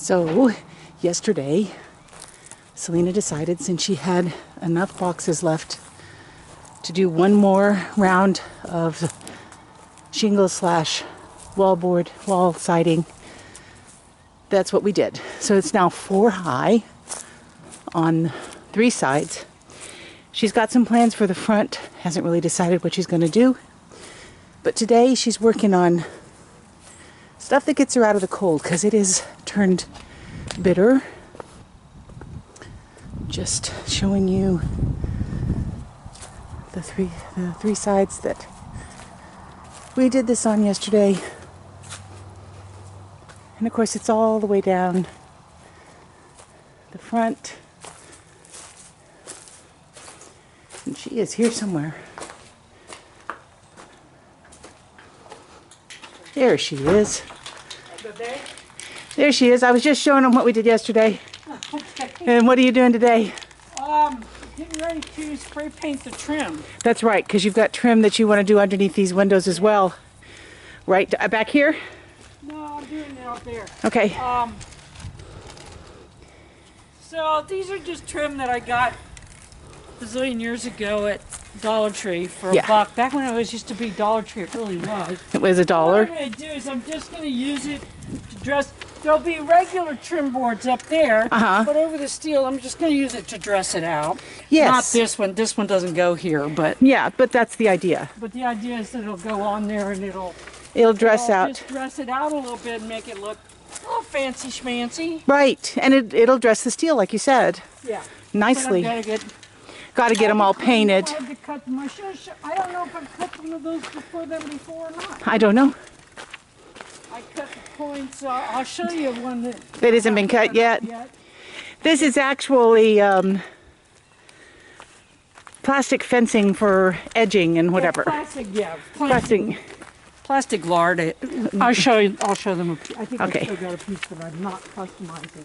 So yesterday, Selina decided, since she had enough boxes left, to do one more round of shingle slash wallboard wall siding. That's what we did. So it's now 4 high on 3 sides. She's got some plans for the front, hasn't really decided what she's going to do. But today she's working on stuff that gets her out of the cold, because it is turned bitter. Just showing you the three sides that we did this on yesterday. And of course it's all the way down the front. And she is here somewhere. There she is. There she is. I was just showing them what we did yesterday. Okay. And what are you doing today? Getting ready to spray paint the trim. That's right, because you've got trim that you want to do underneath these windows as well. Right back here? No, I'm doing it out there. Okay. So these are just trim that I got a zillion years ago at Dollar Tree for a buck. Back when it was used to be Dollar Tree, it really was. It was $1. What I'm going to do is I'm just going to use it to dress. There'll be regular trim boards up there, but over the steel, I'm just going to use it to dress it out. Yes. Not this one. This one doesn't go here, but yeah, but that's the idea. But the idea is that it'll go on there and it'll dress out. Just dress it out a little bit and make it look a little fancy schmancy. Right, and it'll dress the steel like you said. Yeah. Nicely. Got to get them all painted. I don't know if I've cut one of those before or not. I don't know. I cut the points. I'll show you one that hasn't been cut yet. This is actually plastic fencing for edging and whatever. Plastic lard. I'll show them. I think okay. I've still got a piece that I'm not customizing.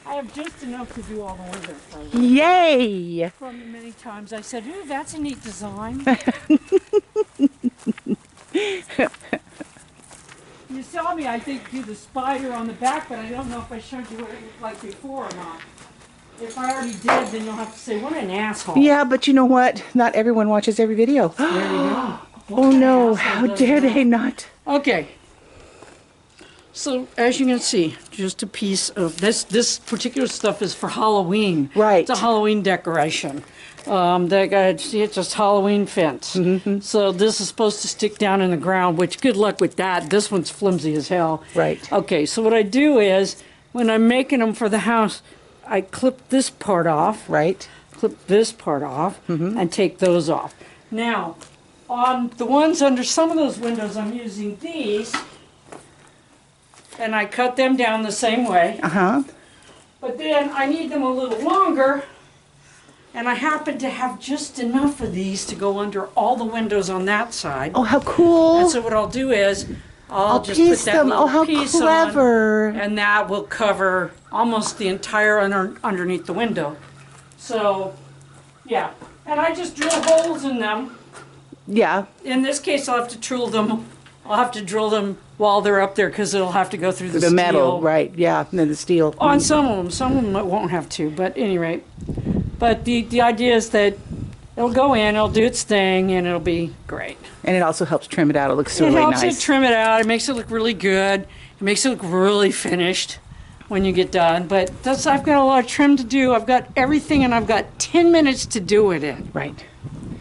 I have just enough to do all the windows. Yay! From the many times I said, "Ooh, that's a neat design." You saw me, I think, do the spider on the back, but I don't know if I showed you what it looked like before or not. If I already did, then you'll have to say, "What an asshole!" Yeah, but you know what? Not everyone watches every video. There you go. Oh no! How dare they not? Okay. So, as you can see, just a piece of this particular stuff is for Halloween. Right. It's a Halloween decoration. See, it's just Halloween fence. So this is supposed to stick down in the ground, which good luck with that. This one's flimsy as hell. Right. Okay, so what I do is, when I'm making them for the house, I clip this part off. Right. Clip this part off and take those off. Now, on the ones under some of those windows, I'm using these. And I cut them down the same way. But then I need them a little longer. And I happen to have just enough of these to go under all the windows on that side. Oh, how cool. And so what I'll do is, I'll just piece put that them. little Oh, how piece clever. on. And that will cover almost the entire underneath the window. So, yeah. And I just drill holes in them. Yeah. In this case, I'll have to drill them. I'll have to drill them while they're up there because it'll have to go through the steel. Metal, right? Yeah, and then the steel. On some of them it won't have to. But at any rate, but the idea is that it'll go in, it'll do its thing, and it'll be great. And it also helps trim it out. It looks really nice. It helps it trim it out. It makes it look really good. It makes it look really finished when you get done. But I've got a lot of trim to do. I've got everything, and I've got 10 minutes to do it in. Right.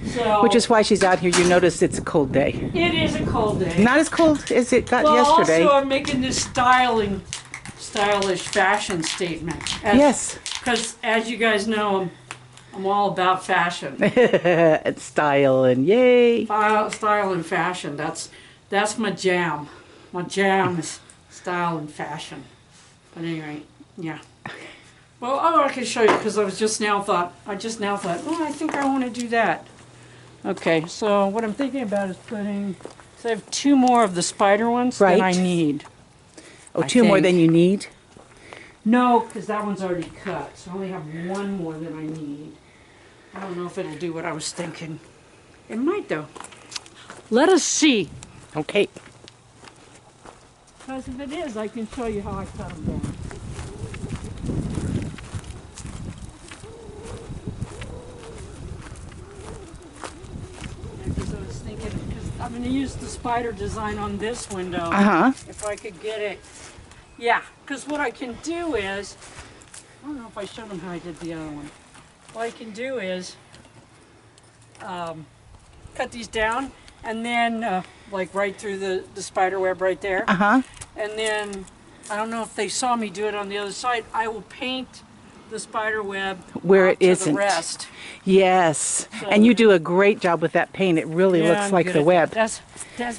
So, which is why she's out here. You notice it's a cold day. It is a cold day. Not as cold as it got yesterday. Also, I'm making this stylish fashion statement. Yes. Because, as you guys know, I'm all about fashion. And style and yay. Style and fashion. That's my jam. My jam is style and fashion. But anyway, yeah. Well, I can show you because I just now thought, oh, I think I want to do that. Okay, so what I'm thinking about is putting, so I have 2 more of the spider ones than I need. Oh, 2 more than you need? No, because that one's already cut, so I only have 1 more than I need. I don't know if it'll do what I was thinking. It might, though. Let us see. Okay. Because if it is, I can show you how I cut them down. I'm going to use the spider design on this window. If I could get it. Yeah, because what I can do is, I don't know if I showed them how I did the other one. What I can do is cut these down and then like right through the spider web right there. And then, I don't know if they saw me do it on the other side, I will paint the spider web where it isn't. The rest. Yes, So, and you do a great job with that paint. It really looks like the web. That's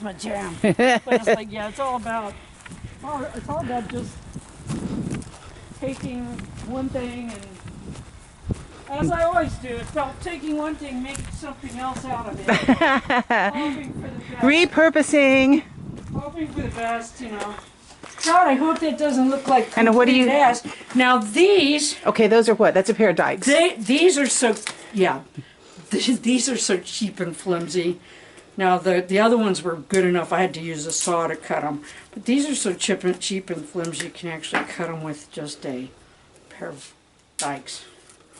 my jam. But it's like, yeah, it's all about just taking one thing and, as I always do, it's about taking one thing, making something else out of it. Hoping for the best. Repurposing. Hoping for the best, you know. God, I hope that doesn't look like And what do you? ass. Now these. Okay, those are what? That's a pair of dikes. These are so, yeah. These are so cheap and flimsy. Now the other ones were good enough. I had to use a saw to cut them. But these are so cheap and flimsy. You can actually cut them with just a pair of dikes,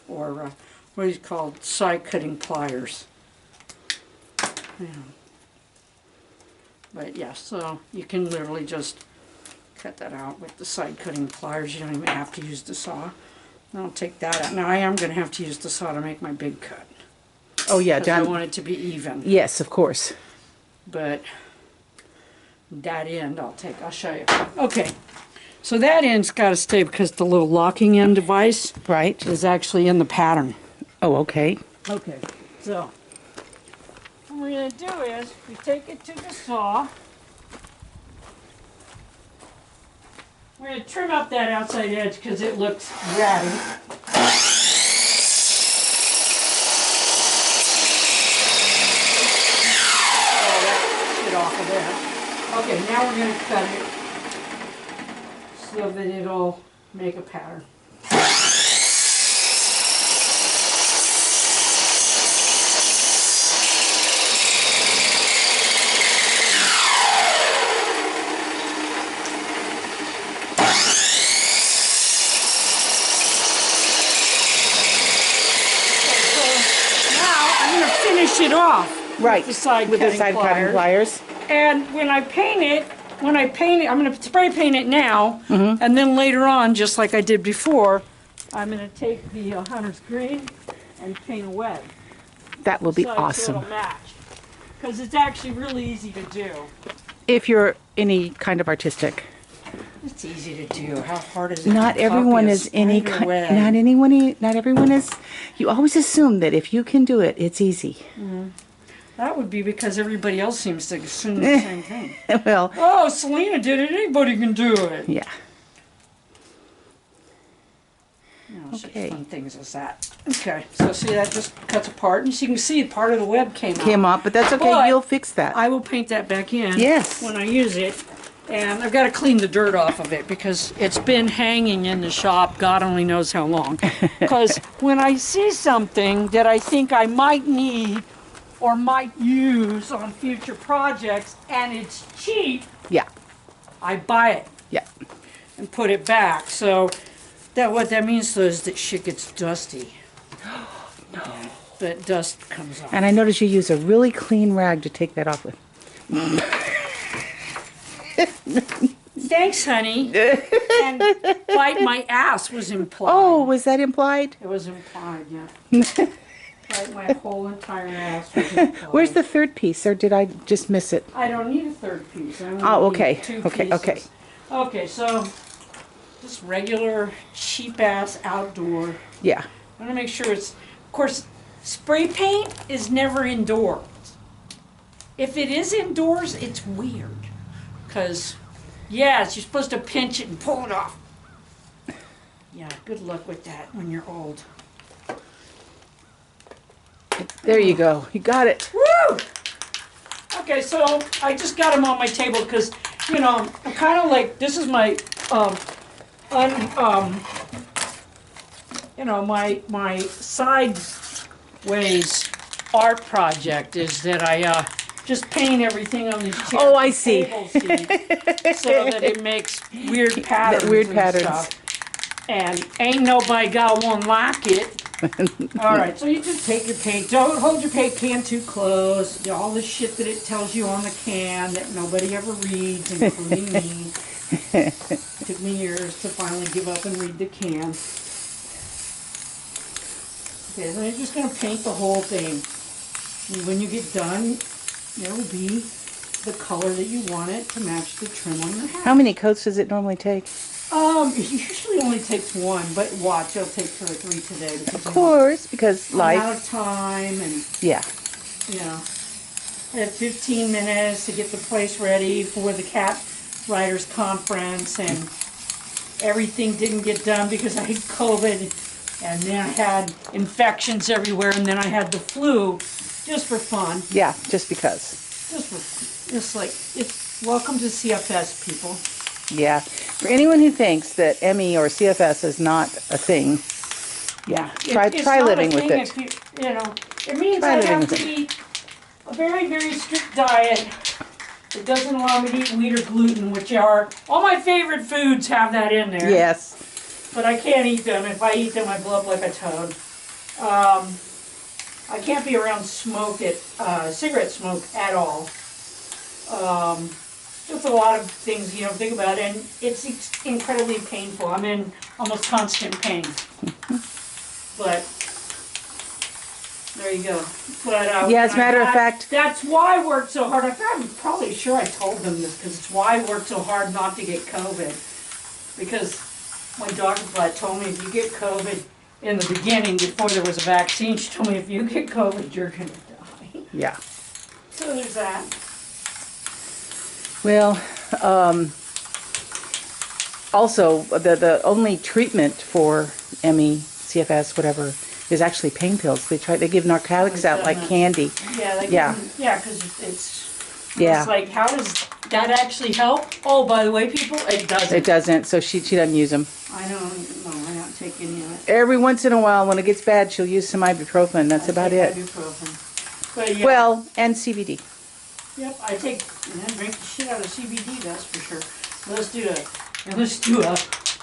or what is called side cutting pliers. Yeah. But yeah, so you can literally just cut that out with the side cutting pliers. You don't even have to use the saw. I'll take that out. Now I am going to have to use the saw to make my big cut. Oh yeah, I want it to be even. Yes, of course. But that end I'll show you. Okay, so that end's got to stay because the little locking end device is actually in the pattern. Oh, okay. Okay, so what we're going to do is we take it to the saw. We're going to trim up that outside edge because it looks ratty. Oh, that shit off of there. Okay, now we're going to cut it so that it'll make a pattern. It off right with the side cutting pliers. And when I paint it, I'm going to spray paint it now, and then later on, just like I did before, I'm going to take the Hunter's Green and paint a web. That will be awesome. So it'll match, because it's actually really easy to do. If you're any kind of artistic. It's easy to do. How hard is it? Not everyone is any kind. Not everyone is. You always assume that if you can do it, it's easy. That would be because everybody else seems to assume the same thing. Well. Oh, Selina did it. Anybody can do it. Yeah. Okay. Fun things is that. Okay. So see, that just cuts apart, and so you can see part of the web came off. But that's okay. But you'll fix that. I will paint that back in. Yes. When I use it. And I've got to clean the dirt off of it because it's been hanging in the shop God only knows how long. Because when I see something that I think I might need or might use on future projects and it's cheap, I buy it and put it back. So what that means though is that shit gets dusty. No. But dust comes off. And I notice you use a really clean rag to take that off with. Thanks, honey. And bite my ass was implied. Oh, was that implied? It was implied, yeah. Bite my whole entire ass was implied. Where's the third piece, or did I just miss it? I don't need a third piece. I only okay. need two Okay, pieces. okay. Okay, so just regular cheap-ass outdoor. Yeah. I want to make sure it's... Of course, spray paint is never indoors. If it is indoors, it's weird. Because, yes, you're supposed to pinch it and pull it off. Yeah, good luck with that when you're old. There you go. You got it. Woo! Okay, so I just got them on my table because, you know, I'm kind of like, this is my, you know, my sideways art project is that I, just paint everything on these chairs. Oh, I see. So that it makes weird patterns. Stuff. And ain't nobody got one like it. All right, so you just take your paint. Don't hold your paint can too close. All the shit that it tells you on the can that nobody ever reads, including me. It took me years to finally give up and read the can. Okay, so you're just going to paint the whole thing. And when you get done, there will be the color that you want it to match the trim on your hat. How many coats does it normally take? It usually only takes one, but watch, it'll take 2 or 3 today. Because, Of course, because I'm out life. of time, and Yeah. you know, I had 15 minutes to get the place ready for the cat writers conference, and everything didn't get done because I had COVID, and then I had infections everywhere, and then I had the flu, just for fun. Yeah, just because. Just like, welcome to CFS, people. Yeah. For anyone who thinks that ME or CFS is not a thing, yeah, try living with it. You know, it means Try I living have with to it. eat a very, very strict diet. It doesn't allow me to eat wheat or gluten, which are, all my favorite foods have that in there. Yes. But I can't eat them. If I eat them, I blow up like a toad. I can't be around cigarette smoke at all. Just a lot of things, think about it, and it's incredibly painful. I'm in almost constant pain. But, there you go. But, Yeah, as a matter of fact. That's why I worked so hard. I'm probably sure I told them this, because it's why I worked so hard not to get COVID. Because my doctor told me if you get COVID in the beginning, before there was a vaccine, she told me if you get COVID, you're going to die. Yeah. So there's that. Well, also, the only treatment for ME, CFS, whatever, is actually pain pills. They give narcotics out like candy. Yeah, Yeah. Because it's Yeah. like, how does that actually help? Oh, by the way, people, it doesn't. It doesn't, so she doesn't use them. I don't take any of it. Every once in a while, when it gets bad, she'll use some ibuprofen. That's about it. Ibuprofen. But yeah. Well, and CBD. Yep, I drink the shit out of CBD, that's for sure. Let's do a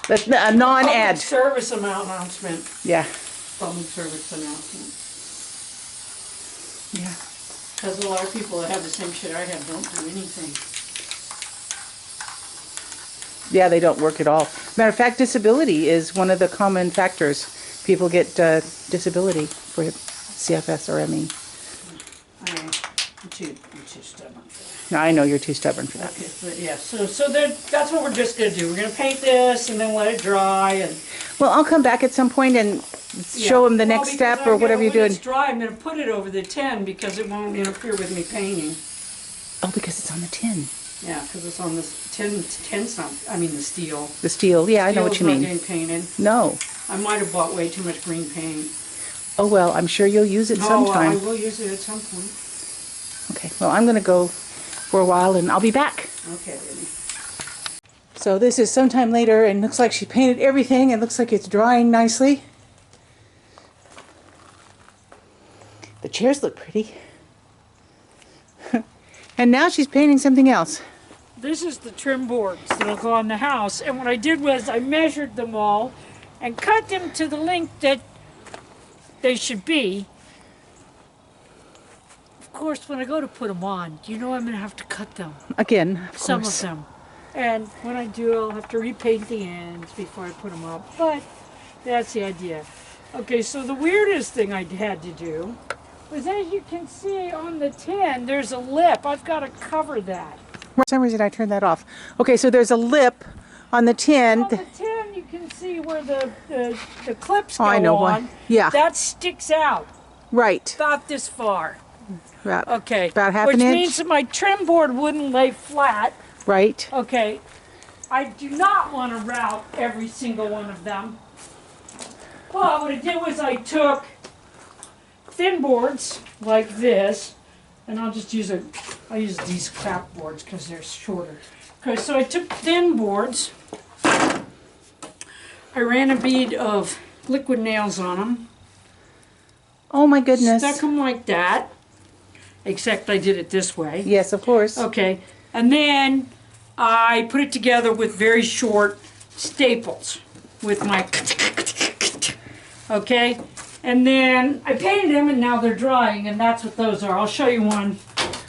That's a public non-ad. service announcement. Yeah. Public service announcement. Yeah. Because a lot of people that have the same shit I have don't do anything. Yeah, they don't work at all. Matter of fact, disability is one of the common factors. People get disability for CFS or ME. I'm too stubborn for that. No, I know you're too stubborn for that. Okay, but yeah, so that's what we're just going to do. We're going to paint this and then let it dry. And Well, I'll come back at some point and show them the next step or whatever you're doing. When it's dry, I'm going to put it over the tin because it won't interfere with me painting. Oh, because it's on the tin. Yeah, because it's on this tin's not, I mean the steel. The steel, yeah, I know what you Steel's not mean. getting painted. No. I might have bought way too much green paint. Oh, well, I'm sure you'll use it sometime. I will use it at some point. Okay, well, I'm going to go for a while and I'll be back. Okay, baby. So this is sometime later and looks like she painted everything. It looks like it's drying nicely. The chairs look pretty. And now she's painting something else. This is the trim boards that'll go on the house, and what I did was I measured them all and cut them to the length that they should be. Of course, when I go to put them on, you know I'm going to have to cut them. Again, of Some course. of them. And when I do, I'll have to repaint the ends before I put them up. But that's the idea. Okay, so the weirdest thing I had to do was, as you can see on the tin, there's a lip. I've got to cover that. For some reason I turned that off. Okay, so there's a lip on the tin. On the tin, you can see where the clips go Oh, I know on. one. Yeah. That sticks out Right. about this far. About, Okay. about half Which an inch. means that my trim board wouldn't lay flat. Right. Okay. I do not want to route every single one of them. Well, what I did was I took thin boards like this, and I'll use these crap boards because they're shorter. Okay, so I took thin boards. I ran a bead of liquid nails on them. Oh my goodness. Stuck them like that, except I did it this way. Yes, of course. Okay, and then I put it together with very short staples with my, okay, And then I painted them, and now they're drying, and that's what those are. I'll show you one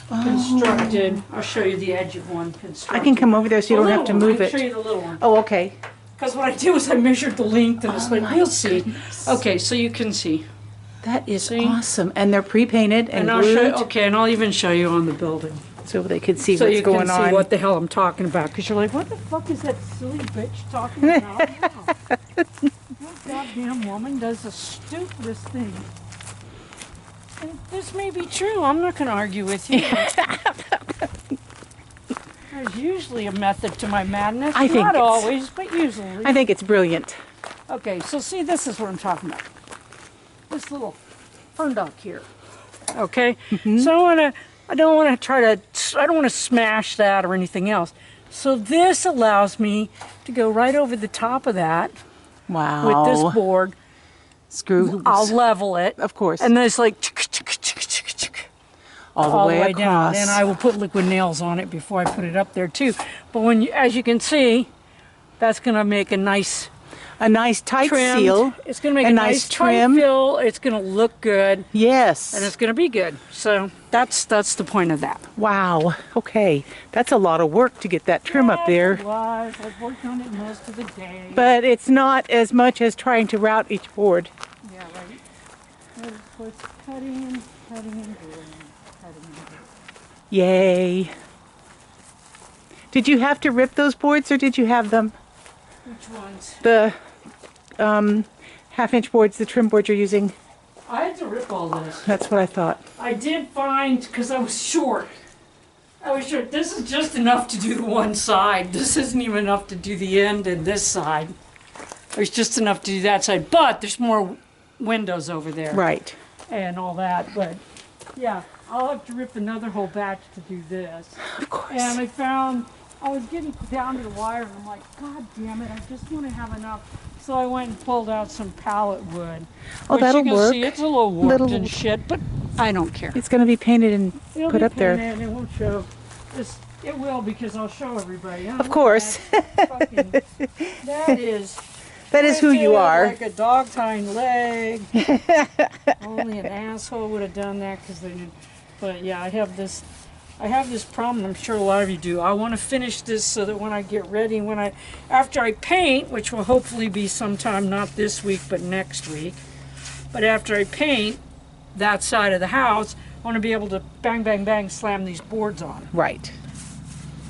constructed. I'll show you the edge of one constructed. I can come over there so you don't have to move I it. can show you the little one. Oh, okay. Because what I did was I measured the length, and it's like, we'll see. Goodness. Okay, so you can see. That is See? awesome. And they're pre-painted and I'll show glued. okay, and I'll even show you on the building. So they could see So what's you going can see on. what the hell I'm talking about. Because you're like, what the fuck is that silly bitch talking about? That goddamn woman does the stupidest thing. And this may be true. I'm not going to argue with you. There's usually a method to my madness. I think Not it's- always, but usually. I think it's brilliant. Okay, so see, this is what I'm talking about. This little fern duck here. Okay, so I don't want to smash that or anything else. So this allows me to go right over the top of that Wow. with this board. Screw. I'll level it, Of course. and then it's like all the way down. across. And I will put liquid nails on it before I put it up there too. But when you, as you can see, that's going to make a nice tight trimmed. seal. It's going to make a nice trim. tight fill. It's going to look good, Yes. and it's going to be good. So that's the point of that. Wow. Okay. That's a lot of work to get that trim up there. It was. I've worked on it most of the day. But it's not as much as trying to route each board. Yeah, right. So it's cutting and cutting and doing, cutting and doing. Yay. Did you have to rip those boards or did you have them? Which ones? The half-inch boards, the trim boards you're using? I had to rip all this. That's what I thought. I did find, because I was short. This is just enough to do the one side. This isn't even enough to do the end and this side. There's just enough to do that side. But there's more windows over there. Right. And all that. But yeah, I'll have to rip another whole batch to do this. Of course. And I found I was getting down to the wire, and I'm like, God damn it, I just want to have enough. So I went and pulled out some pallet wood. Oh, which that'll you can work. see, it's a little warped Little- and shit, but I don't care. It's going to be painted and It'll put be up there. painted, it won't show. It will, because I'll show everybody. Of course. That is... That is who you twisted are. Like a dog tying leg. Only an asshole would have done that, because they did. But yeah, I have this problem. I'm sure a lot of you do. I want to finish this so that when I get ready, after I paint, which will hopefully be sometime not this week but next week. But after I paint that side of the house, I want to be able to bang, bang, bang, slam these boards on, Right.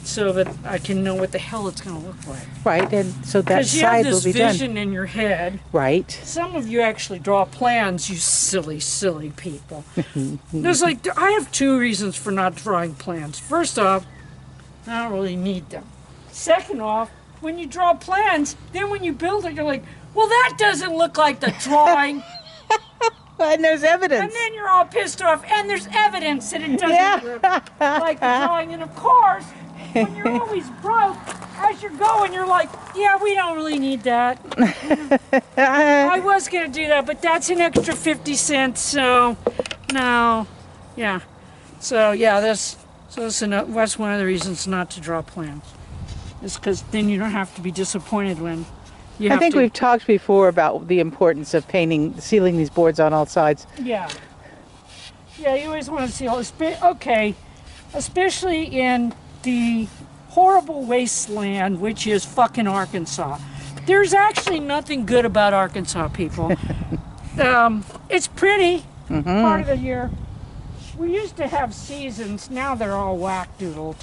so that I can know what the hell it's going to look like. Right. And so that Because you have side will this be done. vision in your head. Right. Some of you actually draw plans, you silly, silly people. I have two reasons for not drawing plans. First off, I don't really need them. Second off, when you draw plans, then when you build it, you're like, well, that doesn't look like the drawing. And there's evidence. And then you're all pissed off, and there's evidence that it doesn't look like the drawing. And of course, when you're always broke, as you're going, you're like, yeah, we don't really need that. I was going to do that, but that's an extra 50 cents, so no. Yeah. So, yeah, that's one of the reasons not to draw plans. It's because then you don't have to be disappointed when you have I think to. we've talked before about the importance of sealing these boards on all sides. Yeah. Yeah, you always want to see all this. Okay, especially in the horrible wasteland, which is fucking Arkansas. There's actually nothing good about Arkansas, people. It's pretty part of the year. We used to have seasons. Now they're all whack-doodled.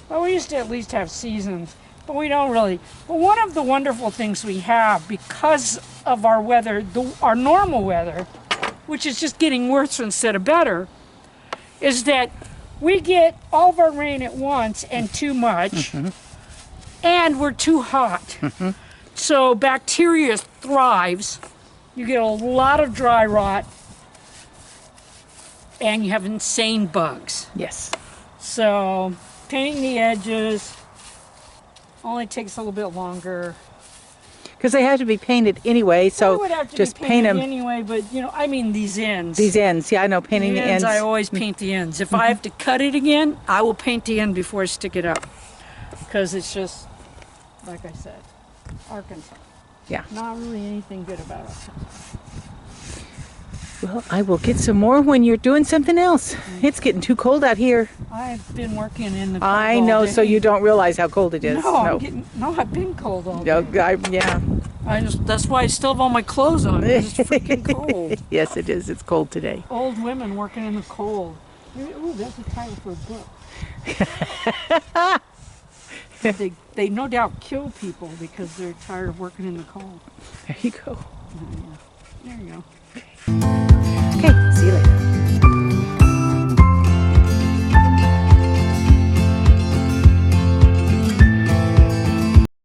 But we used to at least have seasons. But we don't really. But one of the wonderful things we have, because of our weather, our normal weather, which is just getting worse instead of better, is that we get all of our rain at once and too much, and we're too hot. So bacteria thrives. You get a lot of dry rot, and you have insane bugs. Yes. So painting the edges only takes a little bit longer. Because they have to be painted anyway, so They would have to just be paint painted them. anyway, but I mean these ends. These ends, yeah, I know, painting the ends. I always paint the ends. If I have to cut it again, I will paint the end before I stick it up. Because it's just, like I said, Arkansas. Yeah. Not really anything good about Arkansas. Well, I will get some more when you're doing something else. It's getting too cold out here. I've been working in the cold I all know, day. so you don't realize how cold it is. I've been cold all day. No, yeah. That's why I still have all my clothes on, 'cause it's freaking cold. Yes, it is. It's cold today. Old women working in the cold. Ooh, that's a title for a book. They no doubt kill people because they're tired of working in the cold. There you go. There you go. Okay,